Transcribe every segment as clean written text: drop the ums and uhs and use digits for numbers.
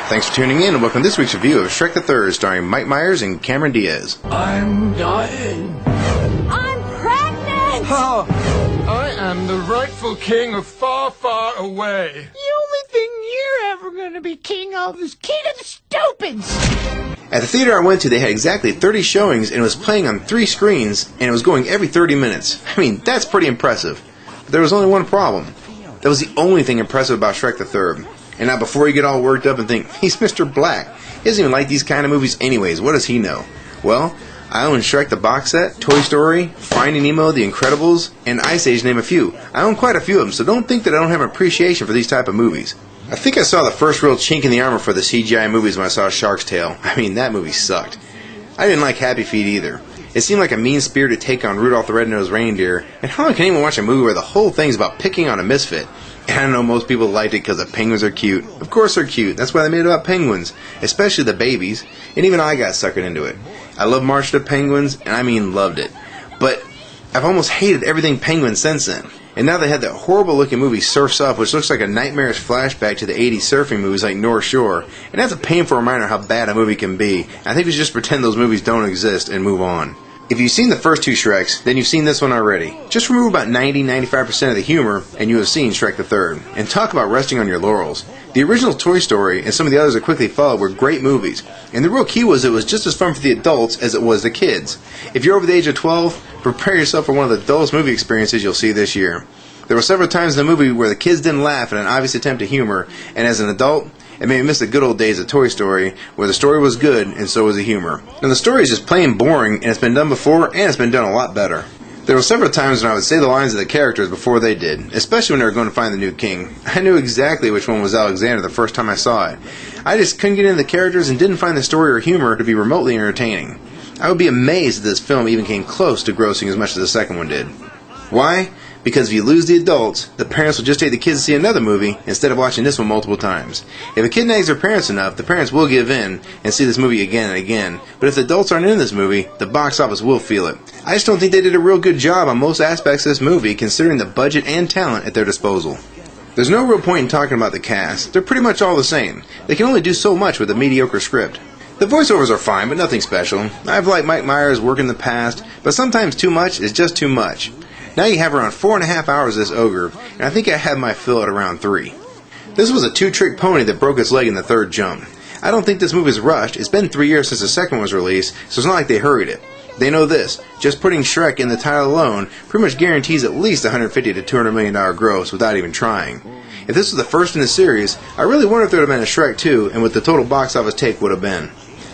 Thanks for tuning in and welcome to this week's review of Shrek the Third, starring Mike Myers and Cameron Diaz. I'm dying. I'm pregnant! Oh, I am the rightful king of far, far away. The only thing you're ever gonna be king of is King of the Stupids! At the theater I went to, they had exactly 30 showings and it was playing on 3 screens and it was going every 30 minutes. I mean, that's pretty impressive. But there was only one problem. That was the only thing impressive about Shrek the Third. And now before you get all worked up and think, he's Mr. Black. He doesn't even like these kind of movies anyways. What does he know? Well, I own Shrek the box set, Toy Story, Finding Nemo, The Incredibles, and Ice Age, name a few. I own quite a few of them, so don't think that I don't have an appreciation for these type of movies. I think I saw the first real chink in the armor for the CGI movies when I saw Shark's Tale. I mean, that movie sucked. I didn't like Happy Feet either. It seemed like a mean-spirited take on Rudolph the Red-Nosed Reindeer, and how long can anyone watch a movie where the whole thing's about picking on a misfit? And I know most people liked it because the penguins are cute. Of course they're cute. That's why they made it about penguins. Especially the babies. And even I got suckered into it. I love March of the Penguins, and I mean loved it. But I've almost hated everything penguin since then. And now they had that horrible looking movie Surf's Up, which looks like a nightmarish flashback to the 80s surfing movies like North Shore. And that's a painful reminder how bad a movie can be. I think we should just pretend those movies don't exist and move on. If you've seen the first 2 Shreks, then you've seen this one already. Just remove about 90-95% of the humor, and you have seen Shrek the Third. And talk about resting on your laurels. The original Toy Story and some of the others that quickly followed were great movies. And the real key was it was just as fun for the adults as it was the kids. If you're over the age of 12, prepare yourself for one of the dullest movie experiences you'll see this year. There were several times in the movie where the kids didn't laugh at an obvious attempt at humor, and as an adult, it made me miss the good old days of Toy Story, where the story was good and so was the humor. And the story is just plain boring, and it's been done before, and it's been done a lot better. There were several times when I would say the lines of the characters before they did, especially when they were going to find the new king. I knew exactly which one was Alexander the first time I saw it. I just couldn't get into the characters and didn't find the story or humor to be remotely entertaining. I would be amazed if this film even came close to grossing as much as the second one did. Why? Because if you lose the adults, the parents will just take the kids to see another movie instead of watching this one multiple times. If a kid nags their parents enough, the parents will give in and see this movie again and again. But if the adults aren't in this movie, the box office will feel it. I just don't think they did a real good job on most aspects of this movie, considering the budget and talent at their disposal. There's no real point in talking about the cast. They're pretty much all the same. They can only do so much with a mediocre script. The voiceovers are fine, but nothing special. I've liked Mike Myers' work in the past, but sometimes too much is just too much. Now you have around 4.5 hours of this ogre, and I think I had my fill at around 3. This was a 2-trick pony that broke its leg in the third jump. I don't think this movie's rushed. It's been 3 years since the second one was released, so it's not like they hurried it. They know this. Just putting Shrek in the title alone pretty much guarantees at least $150 to $200 million gross without even trying. If this was the first in the series, I really wonder if there would have been a Shrek 2 and what the total box office take would have been.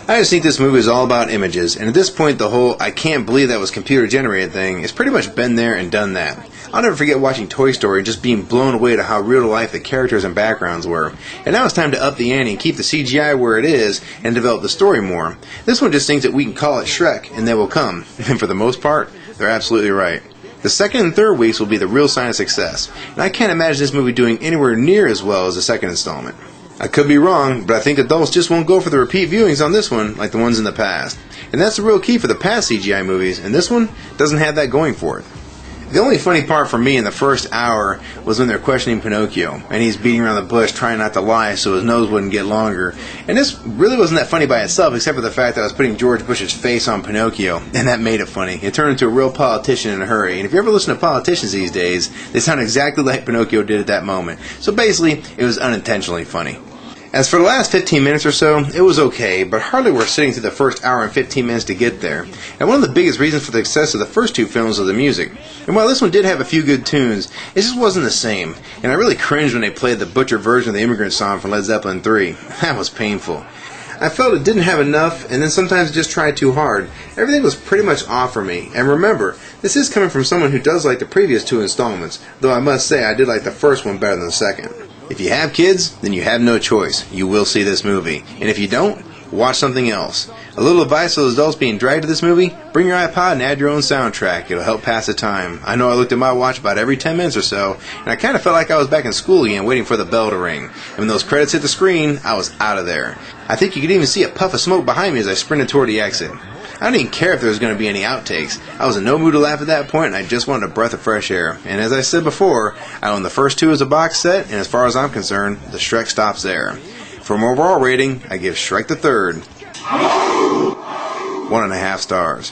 I just think this movie is all about images, and at this point the whole "I can't believe that was computer generated" thing has pretty much been there and done that. I'll never forget watching Toy Story and just being blown away to how real to life the characters and backgrounds were. And now it's time to up the ante and keep the CGI where it is and develop the story more. This one just thinks that we can call it Shrek and they will come, and for the most part, they're absolutely right. The second and third weeks will be the real sign of success, and I can't imagine this movie doing anywhere near as well as the second installment. I could be wrong, but I think adults just won't go for the repeat viewings on this one like the ones in the past. And that's the real key for the past CGI movies, and this one doesn't have that going for it. The only funny part for me in the first hour was when they're questioning Pinocchio, and he's beating around the bush trying not to lie so his nose wouldn't get longer. And this really wasn't that funny by itself, except for the fact that I was putting George Bush's face on Pinocchio, and that made it funny. It turned into a real politician in a hurry, and if you ever listen to politicians these days, they sound exactly like Pinocchio did at that moment. So basically, it was unintentionally funny. As for the last 15 minutes or so, it was okay, but hardly worth sitting through the first hour and 15 minutes to get there. And one of the biggest reasons for the success of the first 2 films was the music. And while this one did have a few good tunes, it just wasn't the same. And I really cringed when they played the butcher version of the Immigrant Song from Led Zeppelin 3. That was painful. I felt it didn't have enough, and then sometimes it just tried too hard. Everything was pretty much off for me. And remember, this is coming from someone who does like the previous 2 installments, though I must say I did like the first one better than the second. If you have kids, then you have no choice. You will see this movie. And if you don't, watch something else. A little advice for those adults being dragged to this movie: bring your iPod and add your own soundtrack. It'll help pass the time. I know I looked at my watch about every 10 minutes or so, and I kind of felt like I was back in school again waiting for the bell to ring. And when those credits hit the screen, I was out of there. I think you could even see a puff of smoke behind me as I sprinted toward the exit. I didn't even care if there was going to be any outtakes. I was in no mood to laugh at that point, and I just wanted a breath of fresh air. And as I said before, I own the first 2 as a box set, and as far as I'm concerned, the Shrek stops there. For an overall rating, I give Shrek the Third 1.5 stars.